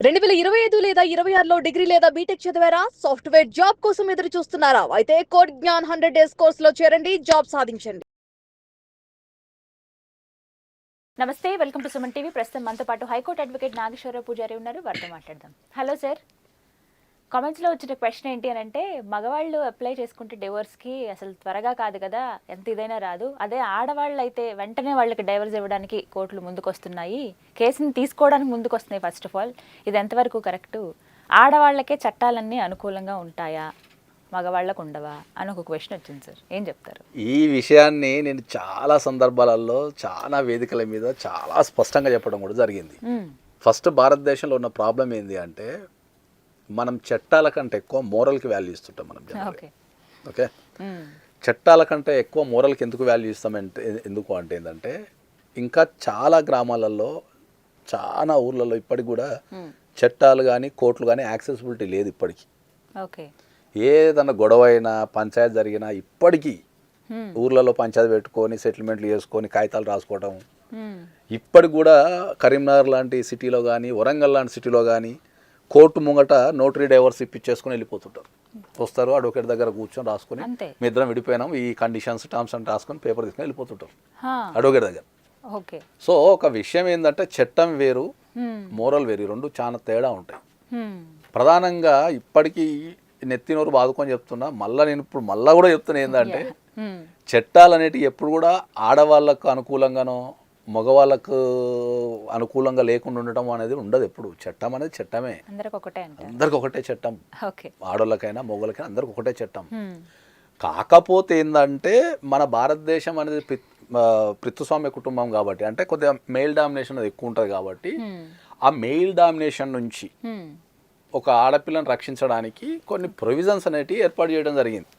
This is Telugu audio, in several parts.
2025 లేదా 26లో డిగ్రీ లేదా బీటెక్ చదివారా? సాఫ్ట్‌వేర్ జాబ్ కోసం ఎదురు చూస్తున్నారా? అయితే కోడ్ జ్ఞాన్ 100 డేస్ కోర్సులో చేరండి, జాబ్ సాధించండి. నమస్తే, వెల్కమ్ టు సుమన్ టీవీ. ప్రస్తుతం మనతో పాటు హైకోర్టు అడ్వకేట్ నాగేశ్వరరావు పూజారి ఉన్నారు. వారితో మాట్లాడదాం. Hello sir. కామెంట్స్లో వచ్చిన క్వశ్చన్ ఏంటి అని అంటే, మగవాళ్ళు అప్లై చేసుకుంటే డివోర్స్కి అసలు త్వరగా కాదు కదా, ఎంత ఇదైనా రాదు. అదే ఆడవాళ్ళు అయితే వెంటనే వాళ్ళకి డైవర్స్ ఇవ్వడానికి కోర్టులు ముందుకొస్తున్నాయి, కేసుని తీసుకోవడానికి ముందుకు వస్తున్నాయి. ఫస్ట్ ఆఫ్ ఆల్, ఇది ఎంతవరకు కరెక్టు? ఆడవాళ్ళకే చట్టాలన్నీ అనుకూలంగా ఉంటాయా, మగవాళ్ళకు ఉండవా అని ఒక క్వశ్చన్ వచ్చింది సార్. ఏం చెప్తారు? ఈ విషయాన్ని నేను చాలా సందర్భాలలో చాలా వేదికల మీద చాలా స్పష్టంగా చెప్పడం కూడా జరిగింది. ఫస్ట్, భారతదేశంలో ఉన్న ప్రాబ్లం ఏంది అంటే, మనం చట్టాల కంటే ఎక్కువ మోరల్కి వాల్యూ ఇస్తుంటాం. మనం ఓకే, చట్టాల కంటే ఎక్కువ మోరల్కి ఎందుకు వాల్యూ ఇస్తామంటే, ఎందుకు అంటే ఏంటంటే, ఇంకా చాలా గ్రామాలలో చాలా ఊర్లలో ఇప్పటికి కూడా చట్టాలు కానీ కోర్టులు కానీ యాక్సెసిబిలిటీ లేదు ఇప్పటికీ. ఓకే, ఏదన్నా గొడవ అయినా పంచాయతీ జరిగినా ఇప్పటికీ ఊర్లలో పంచాయతీ పెట్టుకొని సెటిల్మెంట్లు చేసుకొని కాగితాలు రాసుకోవటం. ఇప్పటికి కూడా కరీంనగర్ లాంటి సిటీలో కానీ వరంగల్ లాంటి సిటీలో కానీ కోర్టు ముంగట నోటరీ డైవర్స్ ఇప్పించేసుకొని వెళ్ళిపోతుంటారు. వస్తారు, అడ్వకేట్ దగ్గర కూర్చొని రాసుకొని మీ ఇద్దరం విడిపోయినాం, ఈ కండిషన్స్ టర్మ్స్ అని రాసుకొని పేపర్ తీసుకొని వెళ్ళిపోతుంటారు అడ్వకేట్ దగ్గర. సో ఒక విషయం ఏంటంటే, చట్టం వేరు, మోరల్ వేరు, రెండు చాలా తేడా ఉంటాయి. ప్రధానంగా ఇప్పటికీ నెత్తినోరు బాదుకొని చెప్తున్నా, నేను ఇప్పుడు మళ్ళీ కూడా చెప్తున్నా ఏంటంటే, చట్టాలు అనేటివి ఎప్పుడు కూడా ఆడవాళ్ళకు అనుకూలంగానో మగవాళ్ళకు అనుకూలంగా లేకుండా ఉండటం అనేది ఉండదు. ఎప్పుడు చట్టం అనేది చట్టమే, అందరికి ఒకటే చట్టం, ఆడవాళ్ళకైనా మగవాళ్ళకైనా అందరికి ఒకటే చట్టం. కాకపోతే ఏంటంటే, మన భారతదేశం అనేది పితృస్వామ్య కుటుంబం కాబట్టి, అంటే కొద్దిగా మెయిల్ డామినేషన్ అది ఎక్కువ ఉంటుంది కాబట్టి, ఆ మెయిల్ డామినేషన్ నుంచి ఒక ఆడపిల్లని రక్షించడానికి కొన్ని ప్రొవిజన్స్ అనేటివి ఏర్పాటు చేయడం జరిగింది.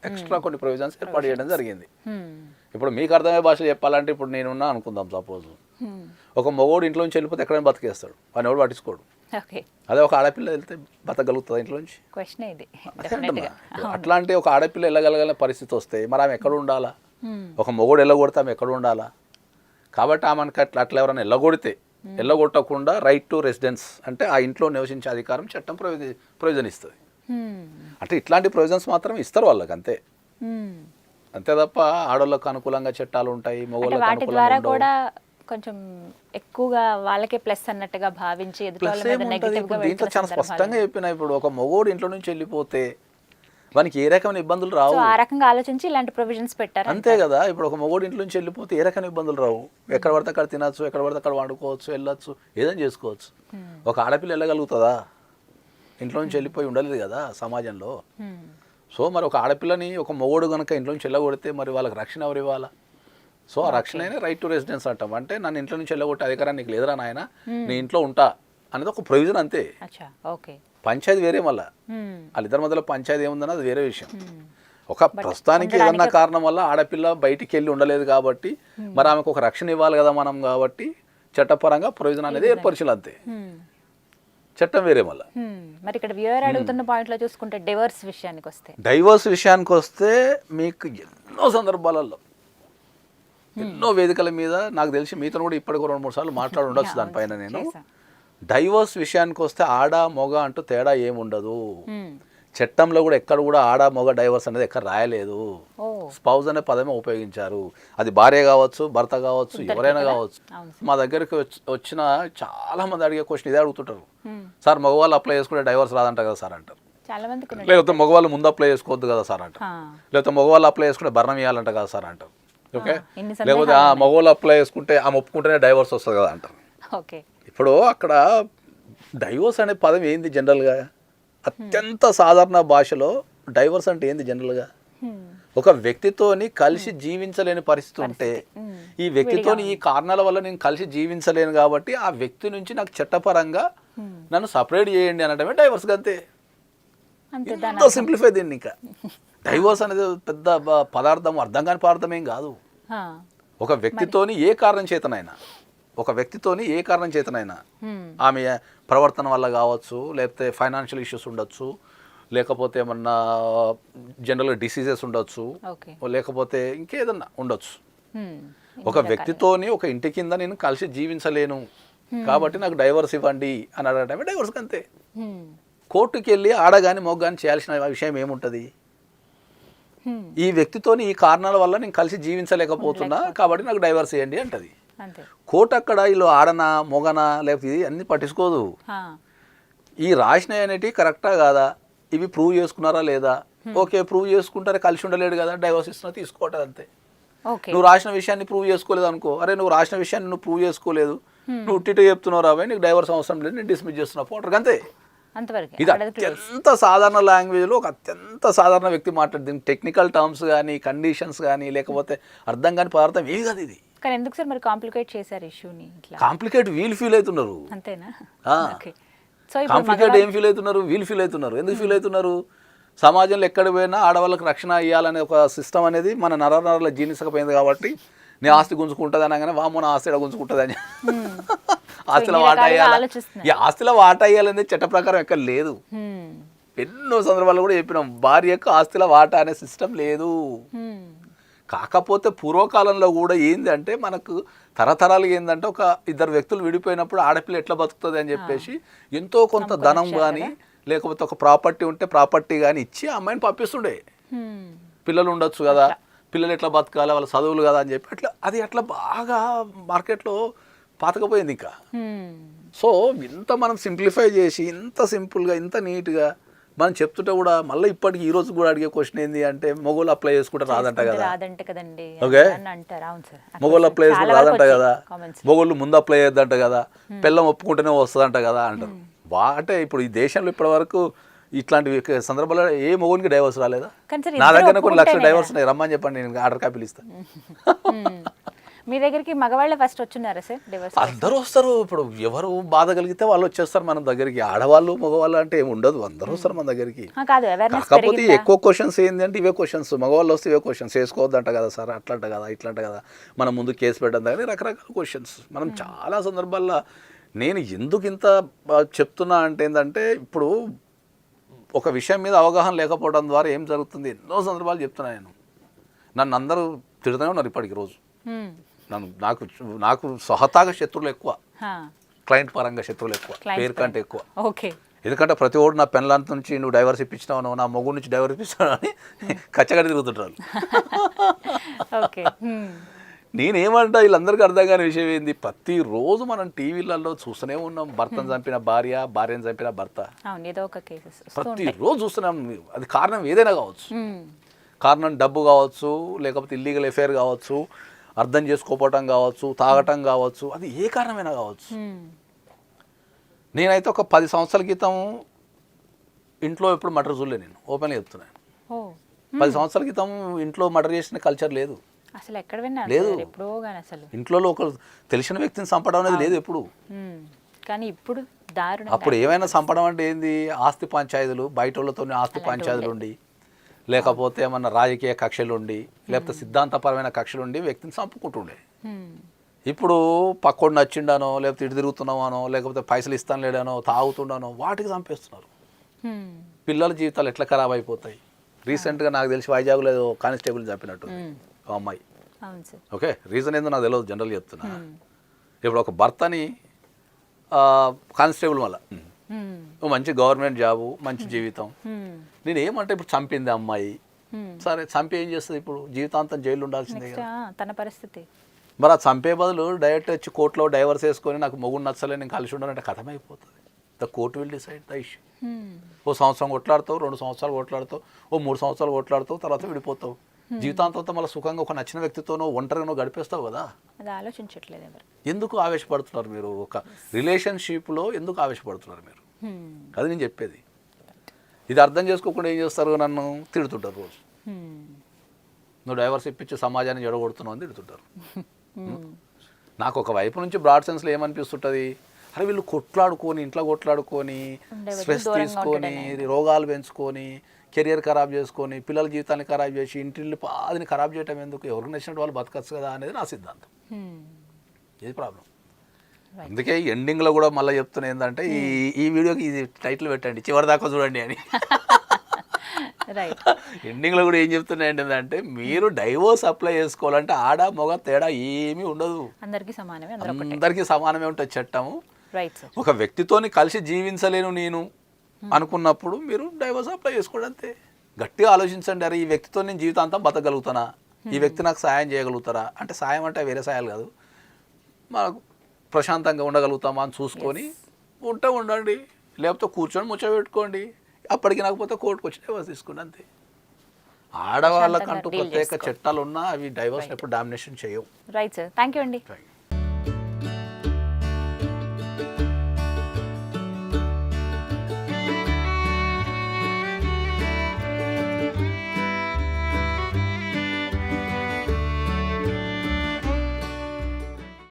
ఎక్స్ట్రా కొన్ని ప్రొవిజన్స్ ఏర్పాటు చేయడం జరిగింది. ఇప్పుడు మీకు అర్థమయ్యే భాష చెప్పాలంటే, ఇప్పుడు నేనున్నా అనుకుందాం, సపోజ్ ఒక మగోడు ఇంట్లో నుంచి వెళ్ళిపోతే ఎక్కడైనా బతికేస్తాడు, వాడిని ఎవడు పట్టించుకోడు. అదే ఒక ఆడపిల్ల వెళ్తే బతకగలుగుతుంది ఇంట్లో నుంచి? అట్లాంటి ఒక ఆడపిల్ల వెళ్ళగలగల పరిస్థితి వస్తే మరి ఆమె ఎక్కడ ఉండాలా? ఒక మగోడు వెళ్ళగొడితే ఆమె ఎక్కడ ఉండాలా? కాబట్టి ఆమెకి అట్లా ఎవరైనా వెళ్ళగొట్టకుండా రైట్ టు రెసిడెన్స్, అంటే ఆ ఇంట్లో నివసించే అధికారం చట్టం ప్రొవిజన్ ఇస్తుంది. అంటే ఇట్లాంటి ప్రొవిజన్స్ మాత్రం ఇస్తారు వాళ్ళకి, అంతే తప్ప ఆడవాళ్ళకు అనుకూలంగా చట్టాలు ఉంటాయి, మగవాళ్ళకి అనుకూలంగా ఉండవు. కొంచెం ఎక్కువగా వాళ్ళకే ప్లస్ అన్నట్టుగా భావించి దీంట్లో చాలా స్పష్టంగా చెప్పిన, ఇప్పుడు ఒక మగోడు ఇంట్లో నుంచి వెళ్ళిపోతే వానికి ఏ రకమైన ఇబ్బందులు రావు. ఆ రకంగా ఆలోచించి ఇలాంటి ప్రొవిజన్స్ పెట్టారు, అంతే కదా. ఇప్పుడు ఒక మగోడు ఇంట్లో నుంచి వెళ్ళిపోతే ఏ రకమైన ఇబ్బందులు రావు. ఎక్కడ పడితే అక్కడ తినచ్చు, ఎక్కడ పడితే అక్కడ వండుకోవచ్చు, వెళ్ళొచ్చు, ఏదైనా చేసుకోవచ్చు. ఒక ఆడపిల్ల వెళ్ళగలుగుతుందా? ఇంట్లో నుంచి వెళ్ళిపోయి ఉండలేదు కదా సమాజంలో. సో మరి ఒక ఆడపిల్లని ఒక మగోడు కనుక ఇంట్లో నుంచి వెళ్ళగొడితే మరి వాళ్ళకి రక్షణ ఎవరు ఇవ్వాలా? సో ఆ రక్షణ అయినా రైట్ టు రెసిడెన్స్ అంటాం. అంటే నన్ను ఇంట్లో నుంచి వెళ్ళగొట్టే అధికారం నీకు లేదురా నాయన, నీ ఇంట్లో ఉంటా అనేది ఒక ప్రొవిజన్, అంతే. పంచాయతీ వేరే, మళ్ళీ వాళ్ళిద్దరి మధ్యలో పంచాయతీ ఏముందని అది వేరే విషయం. ఒక ప్రస్తుతానికి ఏదన్నా కారణం వల్ల ఆడపిల్ల బయటికి వెళ్ళి ఉండలేదు కాబట్టి మరి ఆమెకు ఒక రక్షణ ఇవ్వాలి కదా మనం, కాబట్టి చట్టపరంగా ప్రొవిజన్ అనేది ఏర్పరిచాలి, అంతే. చట్టం వేరే. మళ్ళీ మరి ఇక్కడ వ్యూయర్ అడుగుతున్న పాయింట్లో చూసుకుంటే డైవర్స్ విషయానికి వస్తే మీకు ఎన్నో సందర్భాలలో ఎన్నో వేదికల మీద నాకు తెలిసి మీతో కూడా ఇప్పటికి 2-3 సార్లు మాట్లాడి ఉండొచ్చు దానిపైన. నేను డైవర్స్ విషయానికి వస్తే ఆడ మొగ అంటూ తేడా ఏముండదు. చట్టంలో కూడా ఎక్కడ కూడా ఆడ మొగ డైవర్స్ అనేది ఎక్కడ రాయలేదు. స్పౌజ్ అనే పదమే ఉపయోగించారు. అది భార్య కావచ్చు, భర్త కావచ్చు, ఎవరైనా కావచ్చు. మా దగ్గరికి వచ్చిన చాలా మంది అడిగే క్వశ్చన్ ఇదే అడుగుతుంటారు, సార్ మగవాళ్ళు అప్లై చేసుకుంటే డైవర్స్ రాదంట కదా సార్ అంటారు. లేకపోతే మగవాళ్ళు ముందు అప్లై చేసుకోవద్దు కదా సార్ అంటారు. లేకపోతే మగవాళ్ళు అప్లై చేసుకుంటే భరణం ఇవ్వాలంట కదా సార్ అంటారు. ఓకే, లేకపోతే మగవాళ్ళు అప్లై చేసుకుంటే ఆమె ఒప్పుకుంటేనే డైవర్స్ వస్తుంది కదా అంటారు. ఇప్పుడు అక్కడ డైవర్స్ అనే పదం ఏంది జనరల్గా? అత్యంత సాధారణ భాషలో డైవర్స్ అంటే ఏంది జనరల్గా? ఒక వ్యక్తితోని కలిసి జీవించలేని పరిస్థితి ఉంటే, ఈ వ్యక్తితోని ఈ కారణాల వల్ల నేను కలిసి జీవించలేను కాబట్టి ఆ వ్యక్తి నుంచి నాకు చట్టపరంగా నన్ను సపరేట్ చేయండి అనడమే డైవర్స్. అంతే, ఎంతో సింప్లిఫై దీన్ని. ఇంకా డైవర్స్ అనేది పెద్ద పదార్థం, అర్థం కాని పదార్థం ఏం కాదు. ఒక వ్యక్తితోని ఏ కారణం చేతనైనా ఆమె ప్రవర్తన వల్ల కావచ్చు, లేకపోతే ఫైనాన్షియల్ ఇష్యూస్ ఉండొచ్చు, లేకపోతే ఏమన్నా జనరల్గా డిసీజెస్ ఉండొచ్చు, లేకపోతే ఇంకేదన్నా ఉండొచ్చు. ఒక వ్యక్తితోని ఒక ఇంటి కింద నేను కలిసి జీవించలేను, కాబట్టి నాకు డైవర్స్ ఇవ్వండి అని అడగటమే డైవర్స్కి అంతే. కోర్టుకి వెళ్ళి ఆడగాని మొగ్గాని చేయాల్సిన విషయం ఏముంటుంది? ఈ వ్యక్తితోని ఈ కారణాల వల్ల నేను కలిసి జీవించలేకపోతున్నా కాబట్టి నాకు డైవర్స్ ఇవ్వండి అంటది. కోర్టు అక్కడ వీళ్ళు ఆడనా మొగనా లేకపోతే ఇది అన్ని పట్టించుకోదు. ఈ రాసినవి అనేటివి కరెక్టా కాదా, ఇవి ప్రూవ్ చేసుకున్నారా లేదా, ఓకే ప్రూవ్ చేసుకుంటారే కలిసి ఉండలేడు కదా డైవర్స్ ఇస్తున్నా తీసుకోవటం అంతే. నువ్వు రాసిన విషయాన్ని ప్రూవ్ చేసుకోలేదు అనుకో, అరే నువ్వు రాసిన విషయాన్ని నువ్వు ప్రూవ్ చేసుకోలేదు, నువ్వు టిట్ చెప్తున్నావు రాబోయే నీకు డైవర్స్ అవసరం లేదు నేను డిస్మిస్ చేస్తున్నా పోటర్ అంతే. ఇది అత్యంత సాధారణ లాంగ్వేజ్లో ఒక అత్యంత సాధారణ వ్యక్తి మాట్లాడుతుంది. టెక్నికల్ టర్మ్స్ కానీ కండిషన్స్ కానీ లేకపోతే అర్థం కాని పదార్థం ఏది కాదు ఇది. కానీ ఎందుకు సార్ మరి కాంప్లికేట్ చేశారు ఇష్యూని? కాంప్లికేట్ వీళ్ళు ఫీల్ అవుతున్నారు అంతేనా? కాంప్లికేట్ ఏం ఫీల్ అవుతున్నారు? వీళ్ళు ఫీల్ అవుతున్నారు. ఎందుకు ఫీల్ అవుతున్నారు? సమాజంలో ఎక్కడ పోయినా ఆడవాళ్ళకి రక్షణ ఇవ్వాలనే ఒక సిస్టమ్ అనేది మన నరనరల జీర్ణించకపోయింది కాబట్టి నీ ఆస్తి గుంజుకుంటుంది అనగానే వామో నా ఆస్తి గుంజుకుంటుంది అని ఆస్తిలో వాటా అయ్యాలి, ఈ ఆస్తిలో వాటా అయ్యాలనేది చట్ట ప్రకారం ఎక్కడ లేదు. ఎన్నో సందర్భాల్లో కూడా చెప్పినాం భార్యకు ఆస్తిలో వాటా అనే సిస్టమ్ లేదు. కాకపోతే పూర్వకాలంలో కూడా ఏంది అంటే మనకు తరతరాలుగా ఏంటంటే ఒక ఇద్దరు వ్యక్తులు విడిపోయినప్పుడు ఆడపిల్ల ఎట్లా బతుకుతుంది అని చెప్పేసి ఎంతో కొంత ధనం కానీ లేకపోతే ఒక ప్రాపర్టీ ఉంటే ప్రాపర్టీ కానీ ఇచ్చి ఆ అమ్మాయిని పంపిస్తుండే. పిల్లలు ఉండొచ్చు కదా, పిల్లలు ఎట్లా బతకాలి వాళ్ళ చదువులు కదా అని చెప్పి అట్లా అది అట్లా బాగా మార్కెట్లో పాతకపోయింది ఇంకా. సో ఇంత మనం సింప్లిఫై చేసి ఇంత సింపుల్గా ఇంత నీట్గా మనం చెప్తుంటే కూడా మళ్ళీ ఇప్పటికి ఈ రోజు కూడా అడిగే క్వశ్చన్ ఏంది అంటే మొగోళ్ళు అప్లై చేసుకుంటే రాదంట కదా. ఓకే మొగోళ్ళు అప్లై చేసుకుంటే రాదంట కదా, మొగోళ్ళు ముందు అప్లై చేయొద్దంట కదా, పిల్లం ఒప్పుకుంటేనే వస్తుందంట కదా అంటారు. అంటే ఇప్పుడు ఈ దేశంలో ఇప్పటి వరకు ఇట్లాంటి సందర్భాల్లో ఏ మొగోనికి డైవర్స్ రాలేదా? నా దగ్గర కొన్ని లక్షల డైవర్స్ ఉన్నాయి, రమ్మని చెప్పండి నేను ఆర్డర్ కాపీలు ఇస్తాను. మీ దగ్గరికి మగవాళ్ళే ఫస్ట్ వచ్చున్నారా సార్ డివోర్స్? అందరూ వస్తారు. ఇప్పుడు ఎవరు బాధ కలిగితే వాళ్ళు వచ్చేస్తారు మన దగ్గరికి. ఆడవాళ్ళు మగవాళ్ళు అంటే ఏమి ఉండదు, అందరూ వస్తారు మన దగ్గరికి. కాకపోతే ఎక్కువ క్వశ్చన్స్ ఏంటి అంటే ఇవే క్వశ్చన్స్, మగవాళ్ళు వస్తే ఇవే క్వశ్చన్స్. వేసుకోవద్దంట కదా సార్, అట్లంట కదా ఇట్లంట కదా, మనం ముందు కేసు పెట్టడం దగ్గర రకరకాల క్వశ్చన్స్. మనం చాలా సందర్భాల్లో నేను ఎందుకు ఇంత చెప్తున్నా అంటే ఏంటంటే ఇప్పుడు ఒక విషయం మీద అవగాహన లేకపోవడం ద్వారా ఏం జరుగుతుంది ఎన్నో సందర్భాలు చెప్తున్నా నేను. నన్ను అందరూ తిడుతూనే ఉన్నారు ఇప్పటికి రోజు. నాకు స్వహతాగా శత్రువులు ఎక్కువ, క్లయింట్ పరంగా శత్రువులు ఎక్కువ, పేరు కంటే ఎక్కువ. ఎందుకంటే ప్రతి ఓడు నా పెన్లాంత నుంచి నువ్వు డైవర్స్ ఇప్పించినావు, నా మొగ్గు నుంచి డైవర్స్ ఇప్పించినావు అని కచ్చగడి తిరుగుతుంటారు. నేనేమంటా వీళ్ళందరికీ అర్థం కాని విషయం ఏంది, ప్రతిరోజు మనం టీవీలలో చూస్తూనే ఉన్నాం భర్తను చంపిన భార్య, భార్యను చంపిన భర్త, ప్రతిరోజు చూస్తున్నాం. అది కారణం ఏదైనా కావచ్చు, కారణం డబ్బు కావచ్చు, లేకపోతే ఇల్లీగల్ ఎఫైర్ కావచ్చు, అర్థం చేసుకోపోవటం కావచ్చు, తాగటం కావచ్చు, అది ఏ కారణమైనా కావచ్చు. నేనైతే ఒక 10 సంవత్సరాల క్రితం ఇంట్లో ఎప్పుడు మర్డర్ చూడలే, నేను ఓపెన్గా చెప్తున్నాను. 10 సంవత్సరాల క్రితం ఇంట్లో మర్డర్ చేసిన కల్చర్ లేదు, అసలు ఎక్కడ విన్నా లేదు. ఎప్పుడో గాని అసలు ఇంట్లో ఒక తెలిసిన వ్యక్తిని చంపడం అనేది లేదు ఎప్పుడు. కానీ ఇప్పుడు దారుణం. అప్పుడు ఏమైనా చంపడం అంటే ఏంది, ఆస్తి పంచాయతీలు, బయట వాళ్ళతో ఆస్తి పంచాయతీలు ఉండి, లేకపోతే ఏమన్నా రాజకీయ కక్షలు ఉండి, లేకపోతే సిద్ధాంతపరమైన కక్షలు ఉండి వ్యక్తిని చంపుకుంటుండే. ఇప్పుడు పక్కోడు నచ్చిండానో, లేకపోతే ఇటు తిరుగుతున్నావానో, లేకపోతే పైసలు ఇస్తాను లేడానో, తాగుతుండానో వాటికి చంపేస్తున్నారు. పిల్లల జీవితాలు ఎట్లా ఖరాబ్ అయిపోతాయి. రీసెంట్గా నాకు తెలిసి వైజాగ్లో ఏదో కానిస్టేబుల్ చంపినట్టు అమ్మాయి. ఓకే, రీజన్ ఏందో నాకు తెలియదు, జనరల్ చెప్తున్నా. ఇప్పుడు ఒక భర్తని కానిస్టేబుల్ వల్ల మంచి గవర్నమెంట్ జాబు, మంచి జీవితం. నేను ఏమంటే ఇప్పుడు చంపింది అమ్మాయి, సరే చంపి ఏం చేస్తుంది, ఇప్పుడు జీవితాంతం జైలు ఉండాల్సిందే కదా తన పరిస్థితి. మరి ఆ చంపే బదులు డైరెక్ట్ వచ్చి కోర్టులో డైవర్స్ వేసుకొని నాకు మొగుడు నచ్చలే నేను కలిసి ఉండాలంటే కథమైపోతుంది. The court will decide the issue. ఓ సంవత్సరం కొట్లాడుతావు, 2 సంవత్సరాలు కొట్లాడుతావు, ఓ 3 సంవత్సరాలు కొట్లాడుతావు, తర్వాత విడిపోతావు. జీవితాంతంతో మళ్ళీ సుఖంగా ఒక నచ్చిన వ్యక్తితోనో ఒంటరిగానో గడిపేస్తావు కదా. అది ఆలోచించట్లేదు ఎవరు. ఎందుకు ఆవేశపడుతున్నారు మీరు? ఒక రిలేషన్షిప్లో ఎందుకు ఆవేశపడుతున్నారు మీరు? అది నేను చెప్పేది. ఇది అర్థం చేసుకోకుండా ఏం చేస్తారు, నన్ను తిడుతుంటారు రోజు. నువ్వు డైవర్స్ ఇప్పించి సమాజాన్ని జడగొడుతున్నావు అని తిడుతుంటారు. నాకు ఒక వైపు నుంచి బ్రాడ్ సెన్స్లో ఏమనిపిస్తుంటుంది, అరే వీళ్ళు కొట్లాడుకొని, ఇంట్లో కొట్లాడుకొని, స్ట్రెస్ తీసుకొని, రోగాలు పెంచుకొని, కెరియర్ ఖరాబ్ చేసుకొని, పిల్లల జీవితాన్ని ఖరాబ్ చేసి, ఇంటిల్ని పాదిని ఖరాబ్ చేయటం ఎందుకు? ఎవరికి నచ్చినట్టు వాళ్ళు బతకచ్చు కదా అనేది నా సిద్ధాంతం. ఇది ప్రాబ్లం. అందుకే ఎండింగ్లో కూడా మళ్ళీ చెప్తున్నా ఏంటంటే ఈ వీడియోకి ఇది టైటిల్ పెట్టండి, చివరి దాకా చూడండి అని. రైట్. ఎండింగ్లో కూడా ఏం చెప్తున్నా ఏంటంటే మీరు డైవోర్స్ అప్లై చేసుకోవాలంటే ఆడ మగ తేడా ఏమీ ఉండదు, అందరికీ సమానమే, అందరూ ఒకటే. అందరికీ సమానమే ఉంటుంది చట్టము. Right sir. ఒక వ్యక్తితోని కలిసి జీవించలేను నేను అనుకున్నప్పుడు మీరు డైవోర్స్ అప్లై చేసుకోండి అంతే. గట్టిగా ఆలోచించండి, అరే ఈ వ్యక్తితో నేను జీవితాంతం బతకగలుగుతానా, ఈ వ్యక్తి నాకు సాయం చేయగలుగుతారా, అంటే సాయం అంటే వేరే సాయాలు కాదు, మనకు ప్రశాంతంగా ఉండగలుగుతామా అని చూసుకొని ఉండండి, లేకపోతే కూర్చొని ముచ్చబెట్టుకోండి. అప్పటికి నాకపోతే కోర్టుకు వచ్చి డైవర్స్ తీసుకోండి అంతే. ఆడవాళ్ళకంటూ ప్రశాంతంగా deal ప్రత్యేక చేసుకో. చట్టాలు ఉన్నా అవి డైవర్స్ ఎప్పుడు డామినేషన్ చేయవు. రైట్ సార్, థ్యాంక్ యూ అండి. Right.